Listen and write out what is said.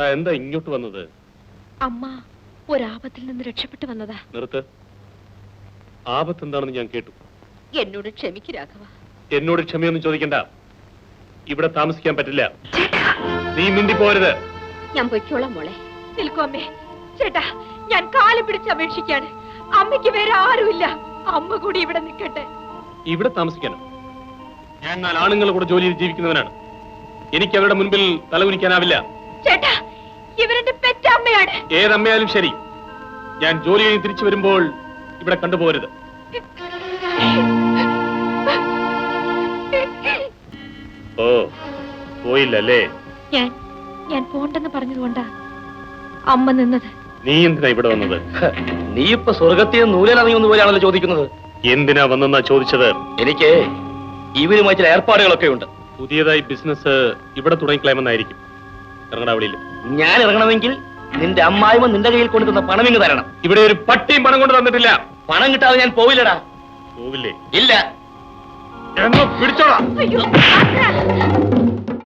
എന്താ ഇങ്ങോട്ട് വന്നത്? അമ്മ ഒരാപത്തിൽ നിന്ന് രക്ഷപ്പെട്ടു വന്നതാ. നിർത്ത്. ആപത്ത് എന്താണെന്ന് ഞാൻ കേട്ടു. എന്നോട് ക്ഷമിക്ക് രാഘവ. എന്നോട് ക്ഷമയൊന്നും ചോദിക്കണ്ട. ഇവിടെ താമസിക്കാൻ പറ്റില്ല. നീ മിണ്ടി പോരുത്. ഞാൻ പൊയ്ക്കോളാം മോളെ. നിൽക്കൂ അമ്മേ. ചേട്ടാ, ഞാൻ കാല് പിടിച്ച് അപേക്ഷിക്കാണ്. അമ്മയ്ക്ക് വേറെ ആരുമില്ല. അമ്മ കൂടി ഇവിടെ നിൽക്കട്ടെ. ഇവിടെ താമസിക്കാനോ? ഞാൻ 4 ആണുങ്ങളുടെ കൂടെ ജോലിയിൽ ജീവിക്കുന്നവനാണ്. എനിക്ക് അവരുടെ മുൻപിൽ തലകുനിക്കാനാവില്ല. ചേട്ടാ, ഇവരുടെ പെറ്റമ്മയാണ്. ഏതമ്മയാലും ശരി, ഞാൻ ജോലി കഴിഞ്ഞ് തിരിച്ചു വരുമ്പോൾ ഇവിടെ കണ്ടുപോകരുത്. ഓ, പോയില്ലല്ലേ? ഞാൻ പോണ്ടെന്ന് പറഞ്ഞതുകൊണ്ടാ അമ്മ നിന്നത്. നീ എന്തിനാ ഇവിടെ വന്നത്? നീ ഇപ്പൊ സ്വർഗത്തിൽ നൂലിറങ്ങിയൊന്നു പോലെയാണല്ലോ ചോദിക്കുന്നത്. എന്തിനാ വന്നെന്നാ ചോദിച്ചത്? എനിക്ക് ഇവരുമായി ചില ഏർപ്പാടുകളൊക്കെ ഉണ്ട്. പുതിയതായി ബിസിനസ് ഇവിടെ തുടങ്ങിക്കളയുമെന്നായിരിക്കും. ഇറങ്ങടാ വെളിയിൽ. ഞാൻ ഇറങ്ങണമെങ്കിൽ നിന്റെ അമ്മായിമ നിന്റെ കയ്യിൽ കൊണ്ടുതന്ന പണം ഇങ്ങ് തരണം. ഇവിടെ ഒരു പട്ടിയും പണം കൊണ്ട് തന്നിട്ടില്ല. പണം കിട്ടാതെ ഞാൻ പോവില്ലടാ. പോവില്ലേ? ഇല്ല. എന്നോ പിടിച്ചോളാം. അയ്യോ